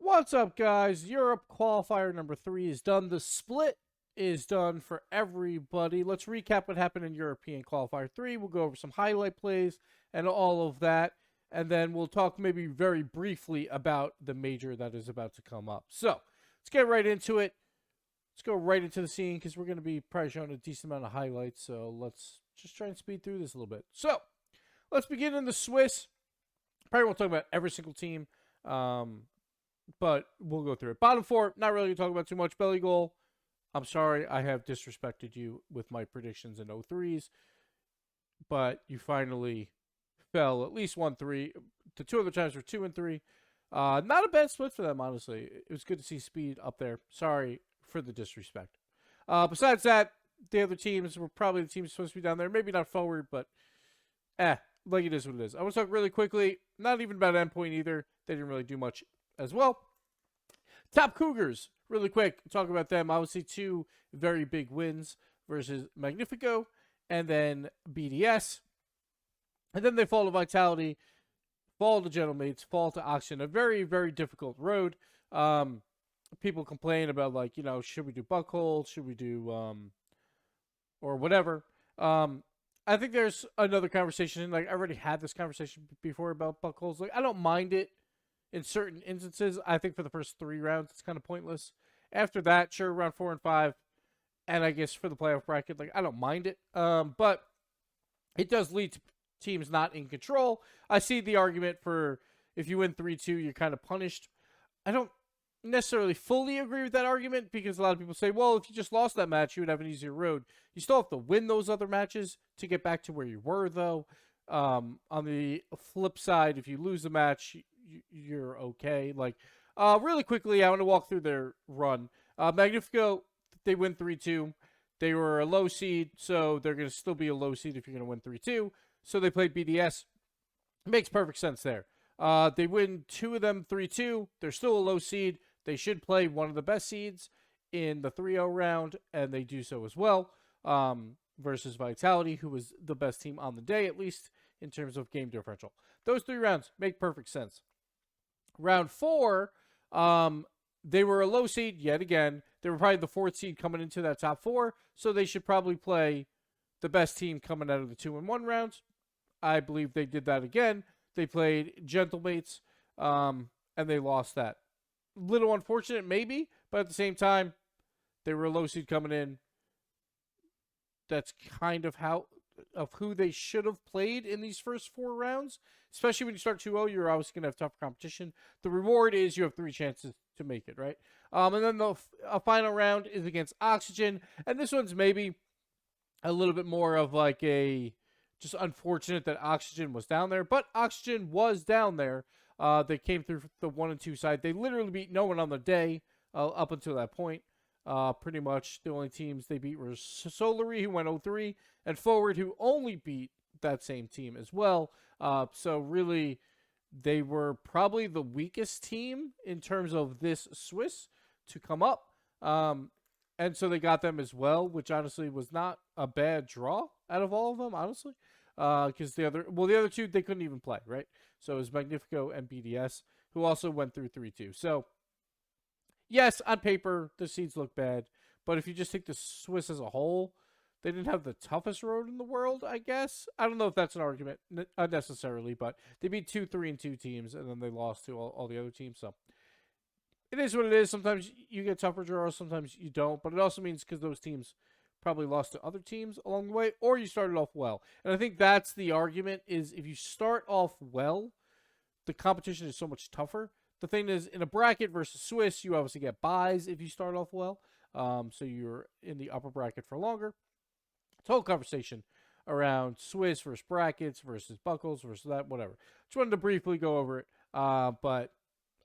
What's up, guys? Europe qualifier number 3 is done. The split is done for everybody. Let's recap what happened in European qualifier 3. We'll go over some highlight plays and all of that. And then we'll talk maybe very briefly about the major that is about to come up. So let's get right into it. Let's go right into the scene because we're going to be probably showing a decent amount of highlights. So let's just try and speed through this a little bit. So let's begin in the Swiss. Probably won't talk about every single team. But we'll go through it. Bottom 4, not really going to talk about too much. Belly goal, I'm sorry, I have disrespected you with my predictions in 03s. But you finally fell at least 1-3. The two other times were 2 and 3. Not a bad split for them, honestly. It was good to see speed up there. Sorry for the disrespect. Besides that, the other teams were probably the teams supposed to be down there. Maybe not forward, but like it is what it is. I want to talk really quickly, not even about endpoint either. They didn't really do much as well. Top Cougars, really quick, talk about them. Obviously, 2 very big wins versus Magnifico and then BDS. And then they fall to Vitality, fall to Gentlemates, fall to Oxygen. A very, very difficult road. People complain about, like, you know, should we do Buckhold? Should we do, or whatever. I think there's another conversation. Like, I already had this conversation before about Buckholds. Like, I don't mind it. In certain instances, I think for the first 3 rounds, it's kind of pointless. After that, sure, round 4 and 5, and I guess for the playoff bracket, like, I don't mind it. But it does lead to teams not in control. I see the argument for if you win 3-2, you're kind of punished. I don't necessarily fully agree with that argument because a lot of people say, well, if you just lost that match, you would have an easier road. You still have to win those other matches to get back to where you were, though. On the flip side, if you lose a match, you're okay. Like, really quickly, I want to walk through their run. Magnifico, they win 3-2. They were a low seed, so they're going to still be a low seed if you're going to win 3-2. So they played BDS. Makes perfect sense there. They win 2 of them 3-2. They're still a low seed. They should play one of the best seeds in the 3-0 round, and they do so as well. Versus Vitality, who was the best team on the day, at least in terms of game differential. Those 3 rounds make perfect sense. Round 4, they were a low seed yet again. They were probably the 4th seed coming into that top 4, so they should probably play the best team coming out of the 2-1 rounds. I believe they did that again. They played Gentlemates, and they lost that. Little unfortunate, maybe, but at the same time, they were a low seed coming in. That's kind of who they should have played in these first 4 rounds. Especially when you start 2-0, you're obviously going to have tougher competition. The reward is you have 3 chances to make it, right? And then the final round is against Oxygen. And this one's maybe a little bit more of like just unfortunate that Oxygen was down there. But Oxygen was down there. They came through the 1 and 2 side. They literally beat no one on the day up until that point. Pretty much the only teams they beat were Solary, who went 0-3, and Forward, who only beat that same team as well. So really, they were probably the weakest team in terms of this Swiss to come up. And so they got them as well, which honestly was not a bad draw out of all of them, honestly. Because the other 2, they couldn't even play, right? So it was Magnifico and BDS, who also went through 3-2. So yes, on paper, the seeds look bad. But if you just take the Swiss as a whole, they didn't have the toughest road in the world, I guess. I don't know if that's an argument necessarily, but they beat 2 3-2 teams, and then they lost to all the other teams. So it is what it is. Sometimes you get tougher draws, sometimes you don't. But it also means because those teams probably lost to other teams along the way, or you started off well. And I think that's the argument, is if you start off well, the competition is so much tougher. The thing is, in a bracket versus Swiss, you obviously get buys if you start off well. So you're in the upper bracket for longer. It's a whole conversation around Swiss versus brackets versus buckles versus that, whatever. Just wanted to briefly go over it. But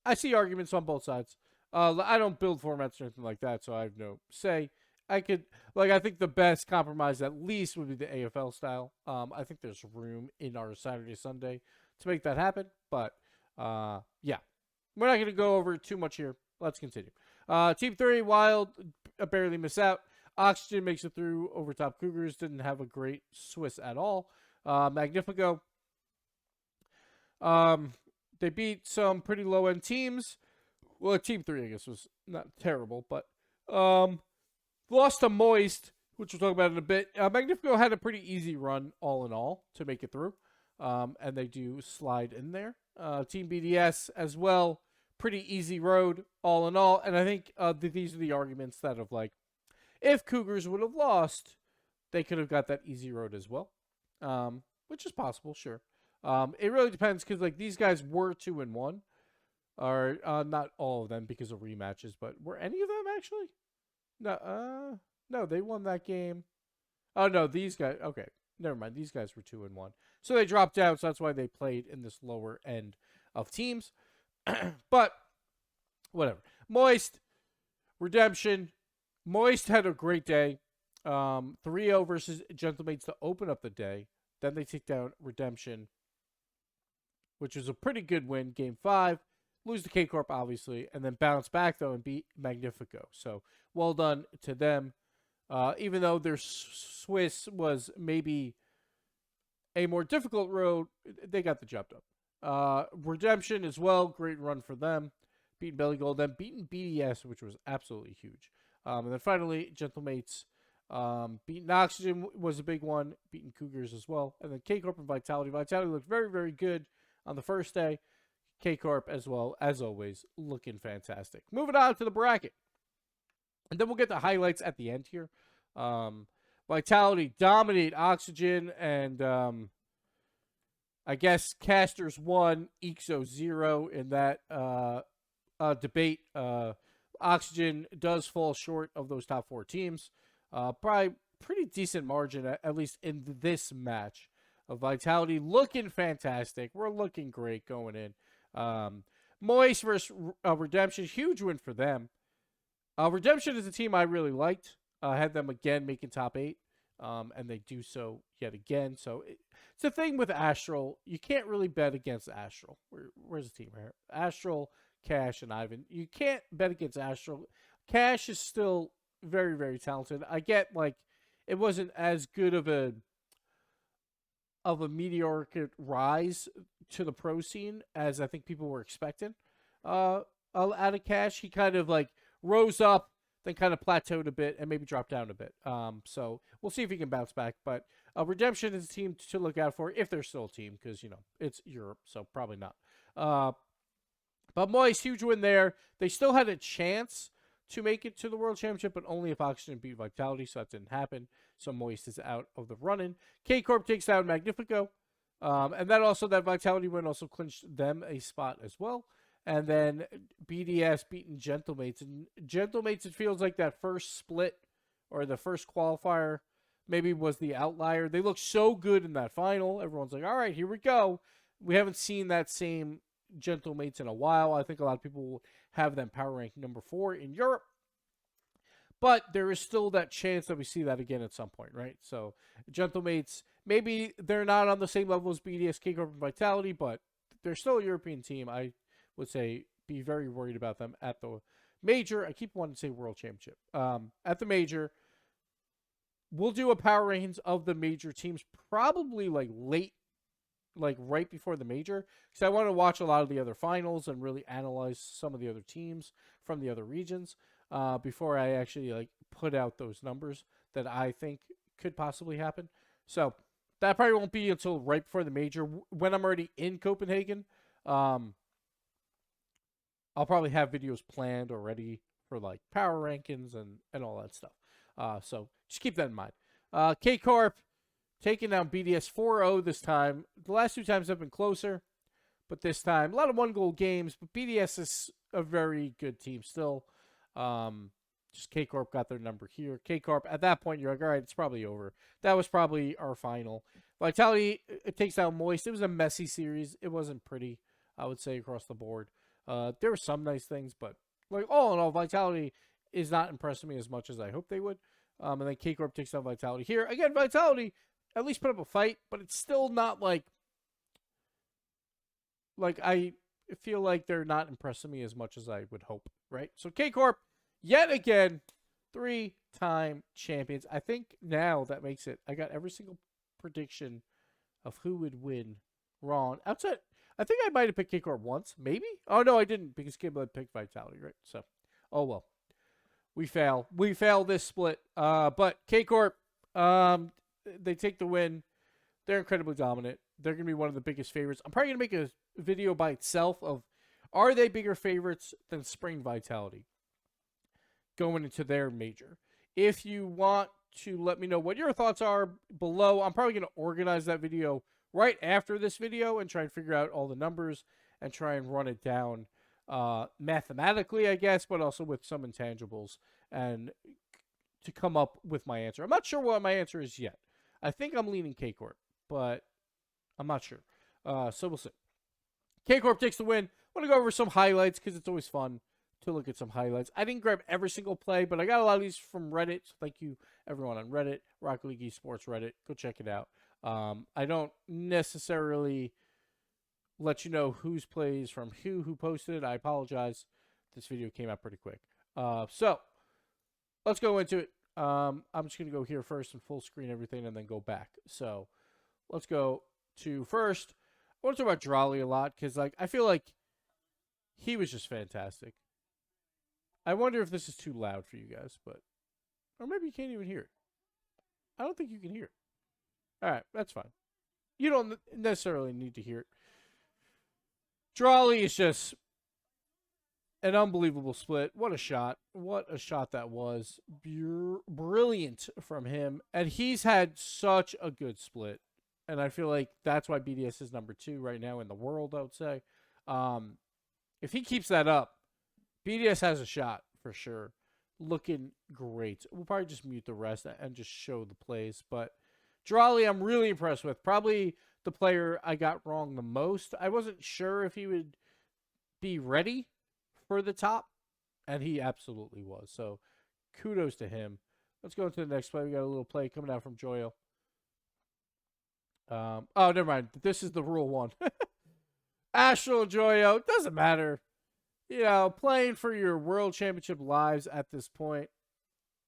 I see arguments on both sides. I don't build formats or anything like that, so I have no say. I think the best compromise at least would be the AFL style. I think there's room in our Saturday, Sunday to make that happen. But, yeah. We're not going to go over too much here. Let's continue. Team 3, Wild, barely miss out. Oxygen makes it through over top Cougars. Didn't have a great Swiss at all. Magnifico, they beat some pretty low-end teams. Well, Team 3, I guess, was not terrible, but lost to Moist, which we'll talk about in a bit. Magnifico had a pretty easy run, all in all, to make it through, and they do slide in there. Team BDS as well, pretty easy road, all in all, and I think these are the arguments that of like, if Cougars would have lost, they could have got that easy road as well, which is possible, sure. It really depends because like these guys were 2-1, or not all of them because of rematches, but were any of them actually? No, they won that game. Oh no, these guys. Okay, never mind. These guys were 2-1, so they dropped out. So that's why they played in this lower end of teams. But whatever. Moist, Redemption. Moist had a great day. 3-0 versus Gentlemates to open up the day. Then they take down Redemption, which was a pretty good win. Game 5. Lose to K-Corp, obviously, and then bounce back, though, and beat Magnifico. So, well done to them. Even though their Swiss was maybe a more difficult road, they got the job done. Redemption as well, great run for them. Beating Belly Gold, then beating BDS, which was absolutely huge. And then finally, Gentlemates beating Oxygen was a big one, beating Cougars as well. And then K-Corp and Vitality. Vitality looked very, very good on the first day. K-Corp, as well, as always, looking fantastic. Moving on to the bracket. And then we'll get the highlights at the end here. Vitality dominate Oxygen, and I guess Casters 1, Exo 0 in that debate. Oxygen does fall short of those top 4 teams. Probably pretty decent margin, at least in this match. Vitality looking fantastic. We're looking great going in. Moist versus Redemption, huge win for them. Redemption is a team I really liked. I had them again making top 8, and they do so yet again. So it's the thing with Astral. You can't really bet against Astral. Where's the team right here? Astral, Cash, and Ivan. You can't bet against Astral. Cash is still very, very talented. I get like it wasn't as good of a meteoric rise to the pro scene as I think people were expecting out of Cash. He kind of like rose up, then kind of plateaued a bit and maybe dropped down a bit. So we'll see if he can bounce back. But Redemption is a team to look out for if they're still a team because, you know, it's Europe, so probably not. But Moist, huge win there. They still had a chance to make it to the World Championship, but only if Oxygen beat Vitality, so that didn't happen. So Moist is out of the running. K-Corp takes down Magnifico. And that Vitality win also clinched them a spot as well. And then BDS beating Gentlemates. And Gentlemates, it feels like that first split or the first qualifier maybe was the outlier. They looked so good in that final. Everyone's like, all right, here we go. We haven't seen that same Gentlemates in a while. I think a lot of people will have them power rank number 4 in Europe. But there is still that chance that we see that again at some point, right? So, Gentlemates, maybe they're not on the same level as BDS, K-Corp, and Vitality, but they're still a European team. I would say be very worried about them at the major. I keep wanting to say World Championship. At the major, we'll do a power rankings of the major teams probably like late, like right before the major, because I want to watch a lot of the other finals and really analyze some of the other teams from the other regions. Before I actually like put out those numbers that I think could possibly happen. So that probably won't be until right before the major. When I'm already in Copenhagen, I'll probably have videos planned already for like power rankings and all that stuff. So just keep that in mind. K-Corp taking down BDS 4-0 this time. The last 2 times have been closer, but this time a lot of 1-goal games. But BDS is a very good team still. Just K-Corp got their number here. K-Corp, at that point, you're like, all right, it's probably over. That was probably our final. Vitality, it takes down Moist. It was a messy series. It wasn't pretty, I would say, across the board. There were some nice things, but like all in all, Vitality is not impressing me as much as I hoped they would. And then K-Corp takes down Vitality here. Again, Vitality at least put up a fight, but it's still not like I feel like they're not impressing me as much as I would hope, right? So K-Corp, yet again, 3-time champions. I think now that makes it, I got every single prediction of who would win wrong. Outside, I think I might have picked K Corp once, maybe. Oh no, I didn't because Gibbs had picked Vitality, right? So, oh well, we fail. We fail this split. But K Corp, they take the win. They're incredibly dominant. They're gonna be one of the biggest favorites. I'm probably gonna make a video by itself of are they bigger favorites than Spring Vitality going into their major. If you want to let me know what your thoughts are below, I'm probably going to organize that video right after this video and try and figure out all the numbers and try and run it down mathematically, I guess, but also with some intangibles and to come up with my answer. I'm not sure what my answer is yet. I think I'm leaning K Corp, but I'm not sure. So we'll see. K Corp takes the win. I want to go over some highlights because it's always fun to look at some highlights. I didn't grab every single play, but I got a lot of these from Reddit. So thank you, everyone on Reddit, Rocket League Esports Reddit. Go check it out. I don't necessarily let you know whose plays from who posted it. I apologize. This video came out pretty quick. So let's go into it. I'm just going to go here first and full screen everything and then go back. So let's go to first. I want to talk about Drawley a lot because I feel like he was just fantastic. I wonder if this is too loud for you guys, or maybe you can't even hear it. I don't think you can hear it. All right, that's fine. You don't necessarily need to hear it. Drawley is just an unbelievable split. What a shot. What a shot that was. Brilliant from him. And he's had such a good split. And I feel like that's why BDS is number 2 right now in the world, I would say. If he keeps that up, BDS has a shot for sure. Looking great. We'll probably just mute the rest and just show the plays. But Drawley, I'm really impressed with. Probably the player I got wrong the most. I wasn't sure if he would be ready for the top, and he absolutely was. So kudos to him. Let's go into the next play. We got a little play coming out from Joyo. Oh, never mind. This is the rule 1. Astral Joyo. Doesn't matter. You know, playing for your world championship lives at this point,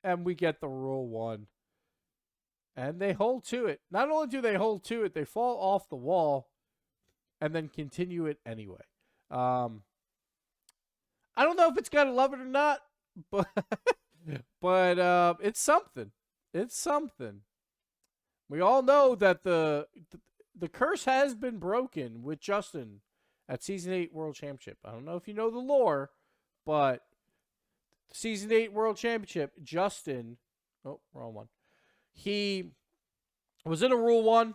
and we get the rule 1. And they hold to it. Not only do they hold to it, they fall off the wall and then continue it anyway. I don't know if it's got to love it or not, but it's something. It's something. We all know that the curse has been broken with Justin at Season 8 World Championship. I don't know if you know the lore, but Season 8 World Championship, Justin... Oh, wrong one. He was in a Rule 1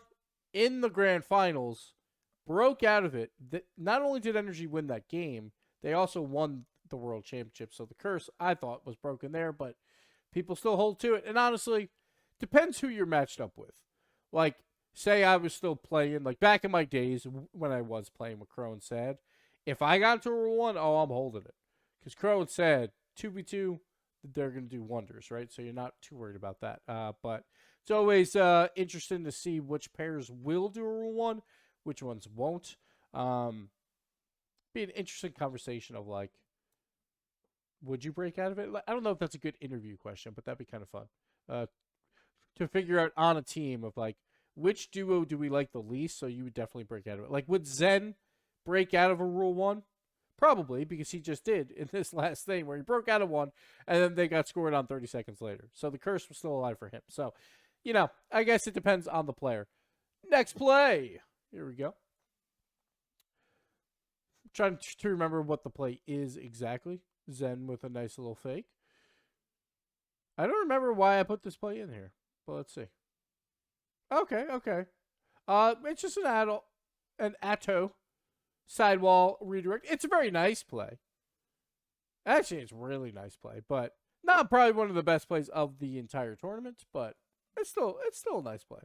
in the Grand Finals, broke out of it. Not only did Energy win that game, they also won the World Championship. So the curse, I thought, was broken there, but people still hold to it. And honestly, depends who you're matched up with. Like, say I was still playing, like back in my days when I was playing with Crow and Sad, if I got to a Rule 1, oh, I'm holding it. Because Crow and Sad, 2v2, they're going to do wonders, right? So you're not too worried about that. But it's always interesting to see which pairs will do a Rule 1, which ones won't. Be an interesting conversation of, like, would you break out of it? I don't know if that's a good interview question, but that'd be kind of fun. To figure out on a team of, like, which duo do we like the least? So you would definitely break out of it. Like, would Zen break out of a Rule 1? Probably, because he just did in this last thing where he broke out of one, and then they got scored on 30 seconds later. So the curse was still alive for him. So, you know, I guess it depends on the player. Next play. Here we go. I'm trying to remember what the play is exactly. Zen with a nice little fake. I don't remember why I put this play in here, but let's see. Okay. It's just an Atto sidewall redirect. It's a very nice play. Actually, it's a really nice play, but not probably one of the best plays of the entire tournament, but it's still a nice play.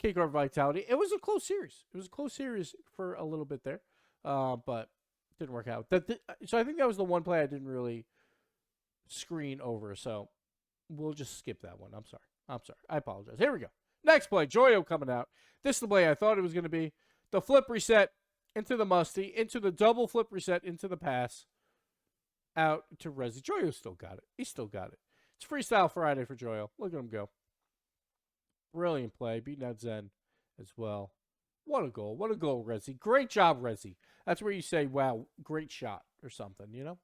K Corp Vitality. It was a close series. It was a close series for a little bit there, but didn't work out. So I think that was the one play I didn't really screen over, so we'll just skip that one. I'm sorry. I apologize. Here we go. Next play. Joyo coming out. This is the play I thought it was going to be. The flip reset into the musty, into the double flip reset, into the pass, out to Resi. Joyo still got it. He still got it. It's Freestyle Friday for Joyo. Look at him go. Brilliant play. Beating out Zen as well. What a goal. What a goal, Rezzy. Great job, Rezzy. That's where you say, wow, great shot or something, you know?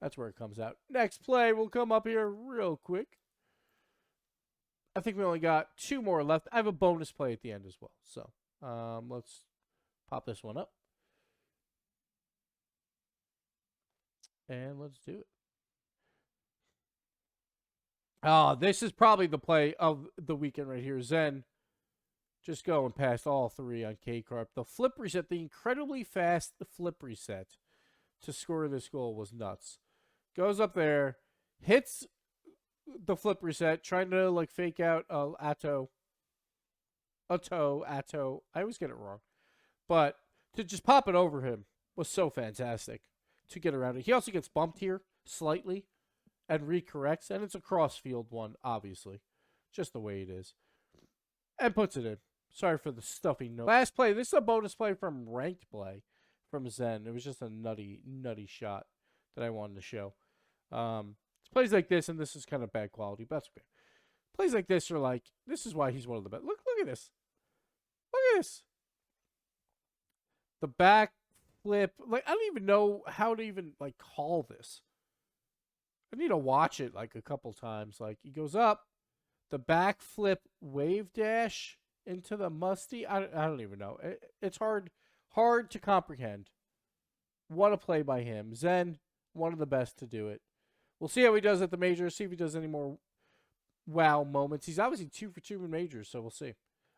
That's where it comes out. Next play will come up here real quick. I think we only got 2 more left. I have a bonus play at the end as well. So let's pop this one up. And let's do it. Oh, this is probably the play of the weekend right here. Zen just going past all 3 on K-Corp. The flip reset, the incredibly fast flip reset to score this goal was nuts. Goes up there, hits the flip reset, trying to like fake out Atto. I always get it wrong. But to just pop it over him was so fantastic to get around it. He also gets bumped here slightly and recorrects, and it's a cross-field one, obviously. Just the way it is. And puts it in. Sorry for the stuffy note. Last play. This is a bonus play from Ranked Play from Zen. It was just a nutty shot that I wanted to show. It's plays like this, and this is kind of bad quality, but that's okay. Plays like this are like, this is why he's one of the best. Look at this. Look at this. The back flip. Like, I don't even know how to even, like, call this. I need to watch it, like, a couple times. Like, he goes up. The back flip wave dash into the musty. I don't even know. It's hard to comprehend. What a play by him. Zen, one of the best to do it. We'll see how he does at the majors. See if he does any more wow moments. He's obviously 2 for 2 in majors, so we'll see.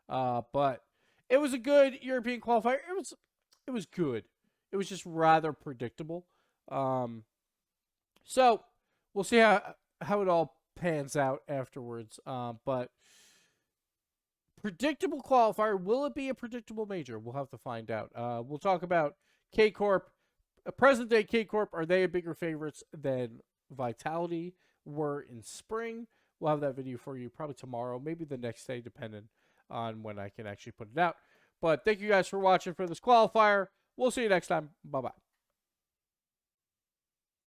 But it was a good European qualifier. It was good. It was just rather predictable. So we'll see how it all pans out afterwards. But predictable qualifier. Will it be a predictable major? We'll have to find out. We'll talk about K-Corp. Present day K-Corp, are they a bigger favorites than Vitality were in spring? We'll have that video for you probably tomorrow, maybe the next day, depending on when I can actually put it out. But thank you guys for watching for this qualifier. We'll see you next time. Bye-bye.